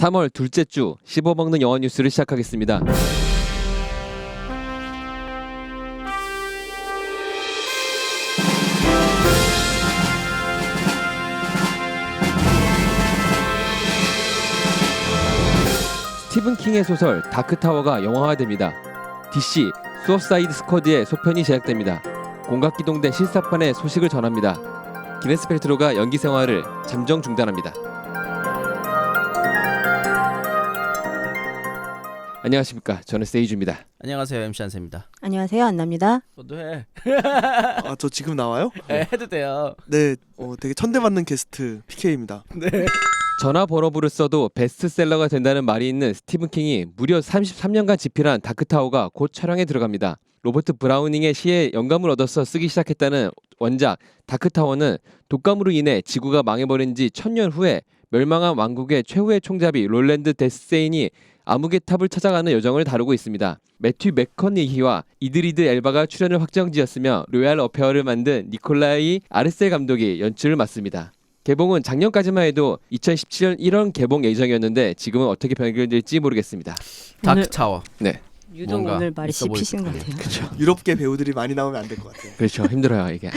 3월 둘째 주 씹어먹는 영화 뉴스를 시작하겠습니다. 스티븐 킹의 소설 다크타워가 영화화됩니다. DC 수어사이드 스쿼드의 소편이 제작됩니다. 공각기동대 실사판의 소식을 전합니다. 기네스 펠트로가 연기 생활을 잠정 중단합니다. 안녕하십니까. 저는 세이주입니다. 안녕하세요. MC 한세입니다. 안녕하세요. 안나입니다. 너도 해. 아, 저 지금 나와요? 네, 해도 돼요. 네, 되게 천대받는 게스트 PK입니다. 네. 전화번호부를 써도 베스트셀러가 된다는 말이 있는 스티븐 킹이 무려 33년간 집필한 다크타워가 곧 촬영에 들어갑니다. 로버트 브라우닝의 시에 영감을 얻어서 쓰기 시작했다는 원작 다크타워는 독감으로 인해 지구가 망해버린 지 1000년 후에 멸망한 왕국의 최후의 총잡이 롤랜드 데스세인이 암흑의 탑을 찾아가는 여정을 다루고 있습니다. 매튜 맥커니히와 이드리드 엘바가 출연을 확정지었으며 로얄 어페어를 만든 니콜라이 아르셀 감독이 연출을 맡습니다. 개봉은 작년까지만 해도 2017년 1월 개봉 예정이었는데 지금은 어떻게 변경될지 모르겠습니다. 다크타워. 네, 유독 뭔가 오늘 말이 있어 보일 씹히신 것 같아요. 그렇죠. 유럽계 배우들이 많이 나오면 안 될 것 같아요. 그렇죠. 힘들어요 이게.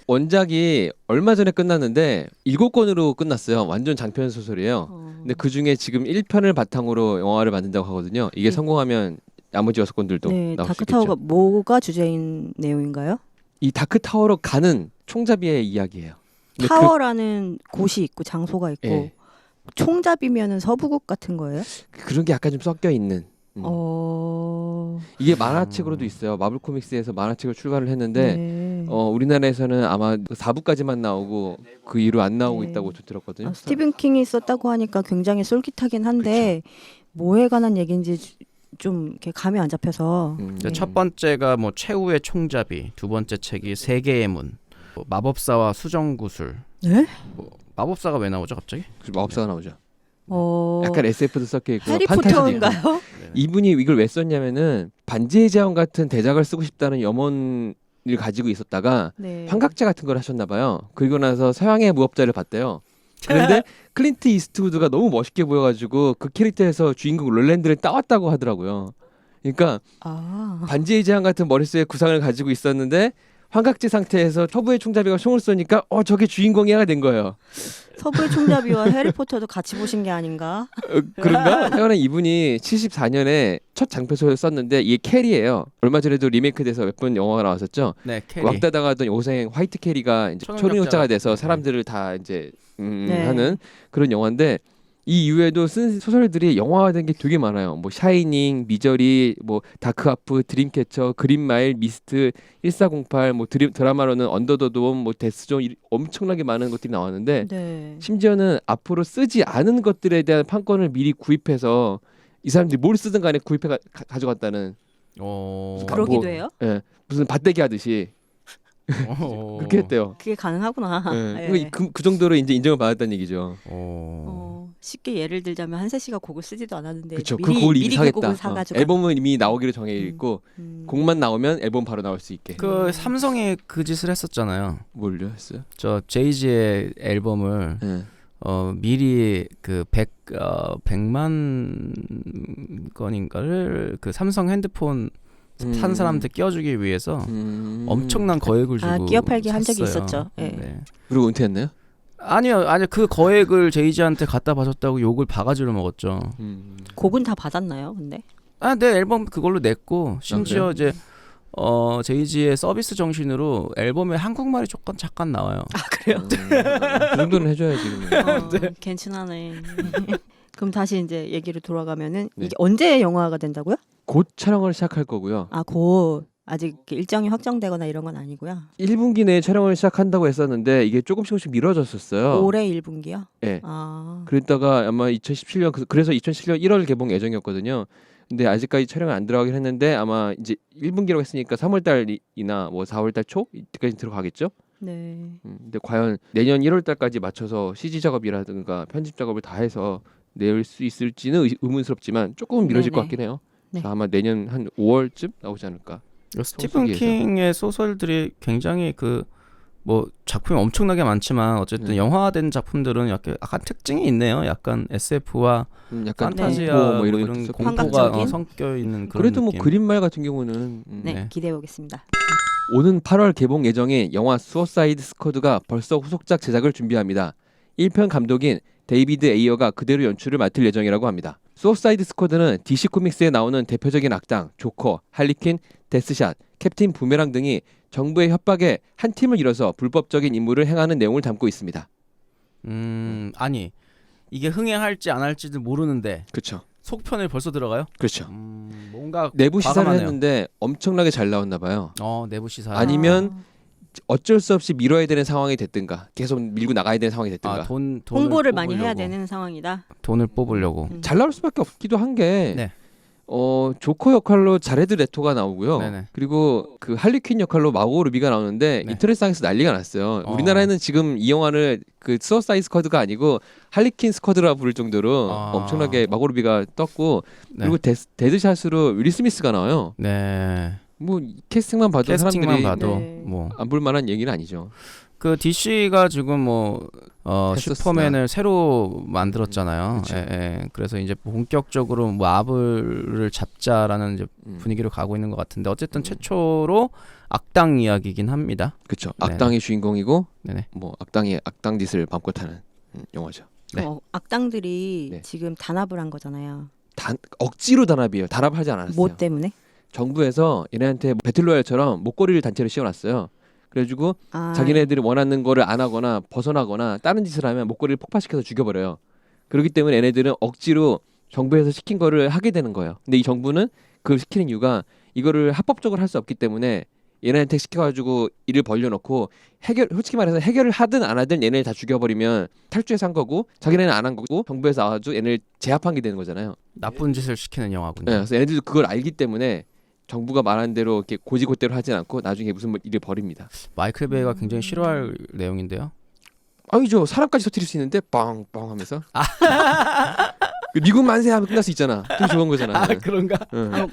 원작이 얼마 전에 끝났는데 7권으로 끝났어요. 완전 장편 소설이에요. 근데 그 중에 지금 1편을 바탕으로 영화를 만든다고 하거든요. 이게 네. 성공하면 나머지 6권들도 네, 나올 수 다크타워가 있겠죠. 뭐가 주제인 내용인가요? 이 다크타워로 가는 총잡이의 이야기예요. 근데 타워라는 곳이 있고 장소가 있고 예. 총잡이면은 서부국 같은 거예요? 그런 게 약간 좀 섞여 있는. 이게 만화책으로도 있어요. 마블 코믹스에서 만화책을 출간을 했는데 네. 우리나라에서는 아마 4부까지만 나오고 그 이후로 안 나오고 네. 있다고 들었거든요. 스티븐 킹이 썼다고 하니까 굉장히 솔깃하긴 한데 뭐에 관한 얘기인지 좀 이렇게 감이 안 잡혀서 네. 첫 번째가 뭐 최후의 총잡이, 두 번째 책이 세계의 문, 뭐 마법사와 수정구슬. 네? 뭐 마법사가 왜 나오죠 갑자기? 마법사가 나오죠. 약간 SF도 섞여 있고 해리포터인가요? 이분이 이걸 왜 썼냐면은 반지의 제왕 같은 대작을 쓰고 싶다는 염원을 가지고 있었다가 네. 환각자 같은 걸 하셨나 봐요. 그리고 나서 서양의 무법자를 봤대요. 그런데 클린트 이스트우드가 너무 멋있게 보여가지고 그 캐릭터에서 주인공 롤랜드를 따왔다고 하더라고요. 그러니까 반지의 제왕 같은 머릿속에 구상을 가지고 있었는데 환각지 상태에서 서부의 총잡이가 총을 쏘니까 저게 주인공이야 된 거예요. 서부의 총잡이와 해리포터도 같이 보신 게 아닌가? 그런가? 하여간 이분이 74년에 첫 장편소설을 썼는데 이게 캐리예요. 얼마 전에도 리메이크돼서 몇 번 영화가 나왔었죠. 네, 캐리. 왕따당하던 요생 화이트 캐리가 이제 초능력자가 돼서 사람들을 다 이제 네. 하는 그런 영화인데 이 이후에도 쓴 소설들이 영화화된 게 되게 많아요. 뭐 샤이닝, 미저리, 뭐 다크하프, 드림캐쳐, 그린마일, 미스트, 1408, 뭐 드라마로는 언더 더 돔, 뭐 데스존 엄청나게 많은 것들이 나왔는데 네. 심지어는 앞으로 쓰지 않은 것들에 대한 판권을 미리 구입해서 이 사람들이 뭘 쓰든 간에 구입해 가져갔다는 그러기도 해요? 예, 무슨 밭대기 하듯이 그렇게 했대요. 그게 가능하구나. 예. 네. 그 정도로 이제 인정을 받았다는 얘기죠. 쉽게 예를 들자면 한세 씨가 곡을 쓰지도 않았는데 그렇죠. 그 미리 곡을 이미 미리 그 사겠다. 곡을 사가지고 앨범은 이미 나오기로 정해 있고 음. 곡만 나오면 앨범 바로 나올 수 있게. 그 삼성이 그 짓을 했었잖아요. 뭘요 했어요? 저 제이지의 앨범을 예. 미리 그 100만 건인가를 그 삼성 핸드폰 산 사람한테 끼워주기 위해서 엄청난 거액을 주고 끼어 팔기 한 적이 샀어요. 있었죠. 예. 네. 그리고 은퇴했나요? 아니요 그 거액을 제이지한테 갖다 바쳤다고 욕을 바가지로 먹었죠. 곡은 다 받았나요? 근데 내 앨범 그걸로 냈고 그래요? 심지어 이제 제이지의 서비스 정신으로 앨범에 한국말이 잠깐 나와요. 그래요? 그 정도는 해줘야지. 그러면. 괜찮네. 그럼 다시 이제 얘기로 돌아가면은 네. 이게 언제 영화가 된다고요? 곧 촬영을 시작할 거고요. 곧 아직 일정이 확정되거나 이런 건 아니고요. 1분기 내에 촬영을 시작한다고 했었는데 이게 조금씩 미뤄졌었어요. 올해 1분기요? 네. 아. 그랬다가 아마 2017년 그래서 2017년 1월 개봉 예정이었거든요. 근데 아직까지 촬영이 안 들어가긴 했는데 아마 이제 1분기라고 했으니까 3월 달이나 뭐 4월 달 초 이때까지 들어가겠죠. 네. 근데 과연 내년 1월 달까지 맞춰서 CG 작업이라든가 편집 작업을 다 해서 낼 수 있을지는 의문스럽지만 조금 미뤄질 네네. 것 같긴 해요. 네. 그래서 아마 내년 한 5월쯤 나오지 않을까. 스티븐 소속이에서. 킹의 소설들이 굉장히 그 뭐 작품이 엄청나게 많지만 어쨌든 네. 영화화된 작품들은 약간 특징이 있네요. 약간 SF와 약간 판타지아 공포 뭐 이런 이런 것도 있었고. 공포가 환각적인? 섞여 있는 그런 그래도 뭐 느낌. 그린말 같은 경우는 네, 네. 기대해 보겠습니다. 오는 8월 개봉 예정인 영화 수어사이드 스쿼드가 벌써 후속작 제작을 준비합니다. 1편 감독인 데이비드 에이어가 그대로 연출을 맡을 예정이라고 합니다. 수어사이드 스쿼드는 DC 코믹스에 나오는 대표적인 악당 조커, 할리퀸, 데스샷, 캡틴 부메랑 등이 정부의 협박에 한 팀을 이뤄서 불법적인 임무를 행하는 내용을 담고 있습니다. 아니 이게 흥행할지 안 할지도 모르는데 그렇죠. 속편을 벌써 들어가요? 그렇죠. 뭔가 내부 시사를 과감하네요. 했는데 엄청나게 잘 나왔나 봐요. 내부 시사. 아니면 어쩔 수 없이 미뤄야 되는 상황이 됐든가 계속 밀고 나가야 되는 상황이 됐든가 돈을 홍보를 많이 해야 뽑으려고. 되는 상황이다. 돈을 뽑으려고. 잘 나올 수밖에 없기도 한 게 네. 조커 역할로 자레드 레토가 나오고요. 네네. 그리고 그 할리퀸 역할로 마고 루비가 나오는데 네. 인터넷상에서 난리가 났어요. 우리나라에는 지금 이 영화를 그 수어사이드 스쿼드가 아니고 할리퀸 스쿼드라 부를 정도로 엄청나게 마고 루비가 떴고 네. 그리고 데드샷으로 윌 스미스가 나와요. 네. 뭐 캐스팅만 봐도 캐스팅만 사람들이 봐도 네. 뭐 안 볼 만한 얘기는 아니죠. 그 DC가 지금 뭐 했었으나. 슈퍼맨을 새로 만들었잖아요. 그쵸. 그래서 이제 본격적으로 뭐 마블을 잡자라는 이제 분위기로 가고 있는 것 같은데 어쨌든 최초로 악당 이야기긴 합니다. 그렇죠. 네네. 악당이 주인공이고 네네. 뭐 악당이 악당 짓을 마음껏 하는 영화죠. 네. 악당들이 네. 지금 단합을 한 거잖아요. 억지로 단합이에요. 단합하지 않았어요. 뭐 때문에? 정부에서 얘네한테 배틀로얄처럼 목걸이를 단체로 씌워놨어요. 그래가지고 아, 자기네들이 원하는 거를 안 하거나 벗어나거나 다른 짓을 하면 목걸이를 폭파시켜서 죽여버려요. 그렇기 때문에 얘네들은 억지로 정부에서 시킨 거를 하게 되는 거예요. 근데 이 정부는 그걸 시키는 이유가 이거를 합법적으로 할 수 없기 때문에 얘네한테 시켜가지고 일을 벌려놓고 솔직히 말해서 해결을 하든 안 하든 얘네를 다 죽여버리면 탈주해서 한 거고 자기네는 안 한 거고 정부에서 나와가지고 얘네를 제압한 게 되는 거잖아요. 나쁜 짓을 시키는 영화군요. 네, 그래서 얘네들도 그걸 알기 때문에 정부가 말한 대로 이렇게 고지고대로 하진 않고 나중에 무슨 일을 벌입니다. 마이클 베이가 굉장히 싫어할 내용인데요. 아니죠. 사람까지 터뜨릴 수 있는데 빵빵 하면서 그 미국 만세 하면 끝날 수 있잖아. 되게 좋은 거잖아. 그런가? 응.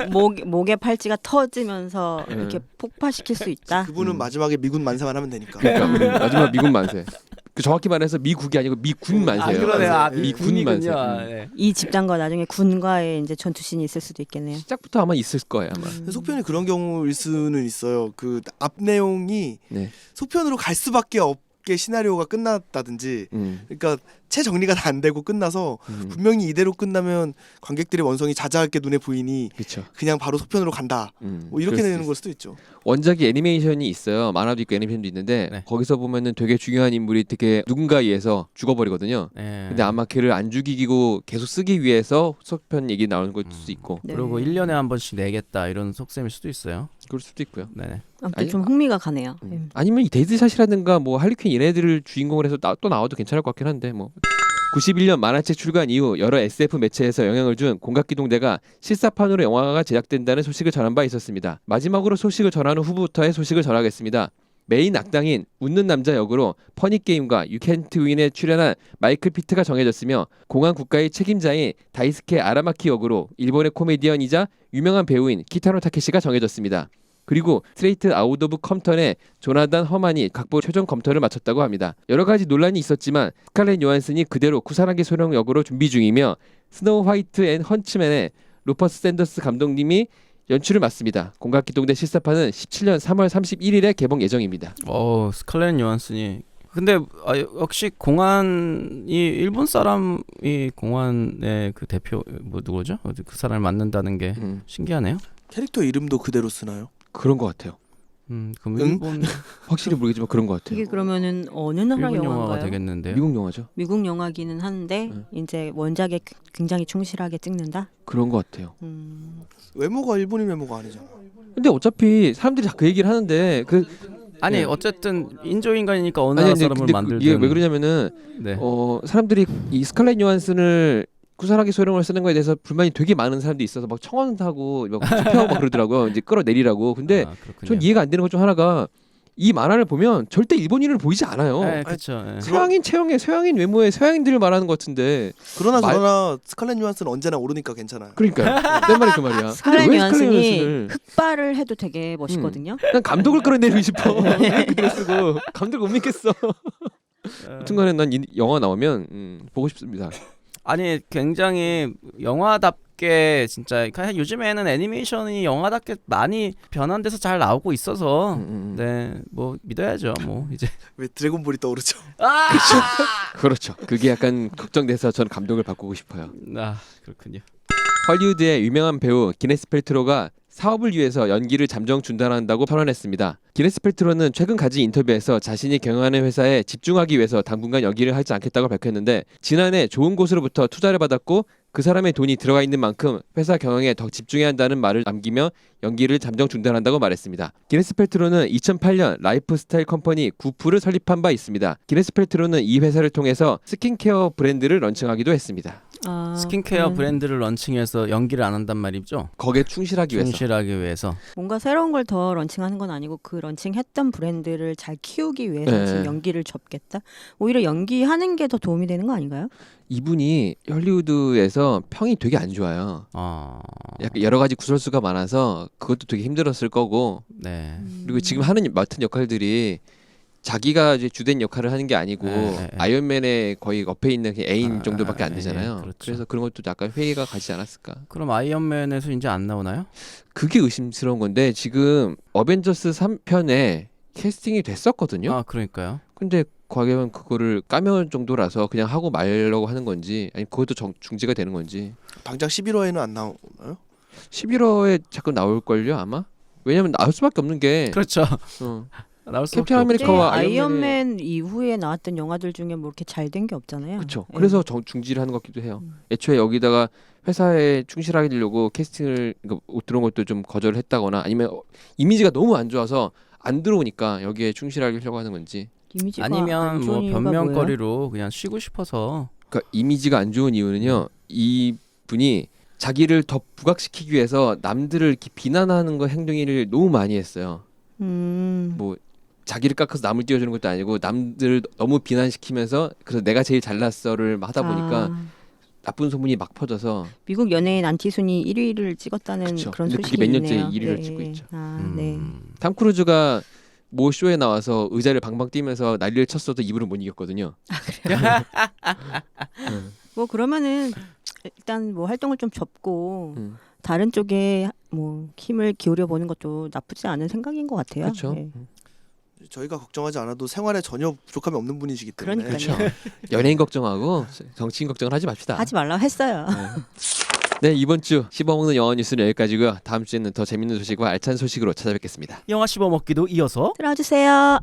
목에 팔찌가 터지면서 이렇게 폭파시킬 수 있다. 그분은 마지막에 미군 만세만 하면 되니까. 그러니까 마지막 미군 만세. 그 정확히 말해서 미국이 아니고 미군 만세예요. 그러네요. 미군 만세. 이 집단과 나중에 군과의 이제 전투신이 있을 수도 있겠네요. 시작부터 아마 있을 거예요. 아마. 속편이 그런 경우일 수는 있어요. 그 앞 내용이 네. 속편으로 갈 수밖에 없게 시나리오가 끝났다든지, 그러니까 채 정리가 다 안 되고 끝나서 분명히 이대로 끝나면 관객들의 원성이 자자하게 눈에 보이니 그렇죠. 그냥 바로 속편으로 간다. 뭐 이렇게 되는 걸 수도 있죠. 원작이 애니메이션이 있어요. 만화도 있고 애니메이션도 있는데 네. 거기서 보면은 되게 중요한 인물이 되게 누군가에 의해서 죽어버리거든요. 근데 아마 걔를 안 죽이고 계속 쓰기 위해서 속편 얘기 나오는 걸 수도 있고 네. 그리고 1년에 한 번씩 내겠다 이런 속셈일 수도 있어요. 그럴 수도 있고요. 네네. 아무튼 좀 흥미가 가네요. 아니면 이 데이드샷이라든가 뭐 할리퀸 얘네들을 주인공으로 해서 또 나와도 괜찮을 것 같긴 한데 뭐 91년 만화책 출간 이후 여러 SF 매체에서 영향을 준 공각기동대가 실사판으로 영화가 제작된다는 소식을 전한 바 있었습니다. 마지막으로 소식을 전하는 후부터의 소식을 전하겠습니다. 메인 악당인 웃는 남자 역으로 퍼니게임과 유캔트 윈에 출연한 마이클 피트가 정해졌으며 공항 국가의 책임자인 다이스케 아라마키 역으로 일본의 코미디언이자 유명한 배우인 키타노 타케시가 정해졌습니다. 그리고 스트레이트 아웃 오브 컴턴의 조나단 허만이 각본 최종 검토를 마쳤다고 합니다. 여러 가지 논란이 있었지만 스칼렛 요한슨이 그대로 구사나기 소령 역으로 준비 중이며 스노우 화이트 앤 헌츠맨의 루퍼스 샌더스 감독님이 연출을 맡습니다. 공각기동대 실사판은 17년 3월 31일에 개봉 예정입니다. 스칼렛 요한슨이 근데 역시 공안이 일본 사람이 공안의 그 대표 뭐 누구죠? 그 사람을 맡는다는 게 신기하네요. 캐릭터 이름도 그대로 쓰나요? 그런 것 같아요. 그럼 일본 확실히 모르겠지만 그런 것 같아요. 이게 그러면은 어느 나라 일본 영화가 영화인가요? 되겠는데요. 미국 영화죠. 미국 영화기는 한데 이제 원작에 굉장히 충실하게 찍는다. 그런 것 같아요. 외모가 일본인 외모가 아니잖아. 근데 어차피 사람들이 다 그 얘기를 하는데 아니 네. 어쨌든 인조인간이니까 어느 나라 사람을 만들든 이게 왜 그러냐면은 네. 사람들이 이 스칼렛 요한슨을 구사나기 소령을 쓰는 거에 대해서 불만이 되게 많은 사람들이 있어서 막 청원하고 막 투표하고 막 그러더라고요. 이제 끌어내리라고. 근데 전 이해가 안 되는 것 중 하나가 이 만화를 보면 절대 일본인을 보이지 않아요. 네, 그렇죠. 네. 서양인 체형에 서양인 외모에 서양인들을 말하는 것 같은데. 그러나 말- 저러나 스칼렛 요한스는 언제나 오르니까 괜찮아요. 그러니까요. 내 말이 그 말이야. 스칼렛 근데 왜 요한슨이 요한슨을- 흑발을 해도 되게 멋있거든요. 난 감독을 끌어내리고 싶어. 그대로 쓰고 감독을 못 믿겠어. 하여튼간에 난 이 영화 나오면 보고 싶습니다. 아니 굉장히 영화답게 진짜 그냥 요즘에는 애니메이션이 영화답게 많이 변환돼서 잘 나오고 있어서 네 뭐 믿어야죠 뭐 이제 왜 드래곤볼이 떠오르죠? 그렇죠. 그게 약간 걱정돼서 저는 감독을 바꾸고 싶어요. 아 그렇군요. 헐리우드의 유명한 배우 기네스 펠트로가 사업을 위해서 연기를 잠정 중단한다고 선언했습니다. 기네스 펠트로는 최근 가진 인터뷰에서 자신이 경영하는 회사에 집중하기 위해서 당분간 연기를 하지 않겠다고 밝혔는데 지난해 좋은 곳으로부터 투자를 받았고 그 사람의 돈이 들어가 있는 만큼 회사 경영에 더 집중해야 한다는 말을 남기며 연기를 잠정 중단한다고 말했습니다. 기네스 펠트로는 2008년 라이프스타일 컴퍼니 구프를 설립한 바 있습니다. 기네스 펠트로는 이 회사를 통해서 스킨케어 브랜드를 런칭하기도 했습니다. 아, 스킨케어 브랜드를 런칭해서 연기를 안 한단 말이죠. 거기에 충실하기 위해서. 충실하기 위해서. 뭔가 새로운 걸 더 런칭하는 건 아니고 그 런칭했던 브랜드를 잘 키우기 위해서 네. 지금 연기를 접겠다. 오히려 연기하는 게 더 도움이 되는 거 아닌가요? 이분이 헐리우드에서 평이 되게 안 좋아요. 약간 여러 가지 구설수가 많아서 그것도 되게 힘들었을 거고 네. 그리고 지금 맡은 역할들이 자기가 이제 주된 역할을 하는 게 아니고 네. 아이언맨의 거의 옆에 있는 그냥 애인 정도밖에 안 네, 되잖아요. 그렇죠. 그래서 그런 것도 약간 회의가 가지 않았을까. 그럼 아이언맨에서 이제 안 나오나요? 그게 의심스러운 건데 지금 어벤져스 3편에 캐스팅이 됐었거든요. 아 그러니까요. 근데 과연 그거를 까면 정도라서 그냥 하고 말려고 하는 건지 아니 그것도 중지가 되는 건지 당장 11화에는 안 나오나요? 11월에 자꾸 나올걸요 아마? 왜냐면 나올 수밖에 없는 게 그렇죠. 어, 나올 수 캡틴 없죠. 아메리카와 아이언맨 이후에 나왔던 영화들 중에 뭐 이렇게 잘 된 게 없잖아요. 그렇죠. 예. 그래서 중지를 하는 것 같기도 해요. 애초에 여기다가 회사에 충실하게 되려고 캐스팅을 못 들어온 것도 좀 거절을 했다거나 아니면 이미지가 너무 안 좋아서 안 들어오니까 여기에 충실하게 하려고 하는 건지. 이미지가 아니면 안 뭐 좋은 이유가 뭐예요? 변명거리로 그냥 쉬고 싶어서. 그러니까 이미지가 안 좋은 이유는요. 이 분이 자기를 더 부각시키기 위해서 남들을 이렇게 비난하는 거 행동을 너무 많이 했어요. 뭐 자기를 깎아서 남을 띄워주는 것도 아니고 남들을 너무 비난시키면서 그래서 내가 제일 잘났어를 하다 보니까 아, 나쁜 소문이 막 퍼져서 미국 연예인 안티 순위 1위를 찍었다는 그쵸. 그런 근데 소식이 그게 몇 년째 있네요. 1위를 네. 찍고 있죠. 아, 네. 탐 크루즈가 모 쇼에 나와서 의자를 방방 뛰면서 난리를 쳤어도 입으로 못 이겼거든요. 뭐 그러면은 일단 뭐 활동을 좀 접고 음. 다른 쪽에 뭐 힘을 기울여 보는 것도 나쁘지 않은 생각인 것 같아요. 그렇죠. 네. 저희가 걱정하지 않아도 생활에 전혀 부족함이 없는 분이시기 때문에 그러니까요. 그렇죠. 연예인 걱정하고 정치인 걱정을 하지 맙시다. 하지 말라고 했어요. 네, 이번 주 씹어먹는 영화 뉴스는 여기까지고요. 다음 주에는 더 재밌는 소식과 알찬 소식으로 찾아뵙겠습니다. 영화 씹어먹기도 이어서 들어주세요.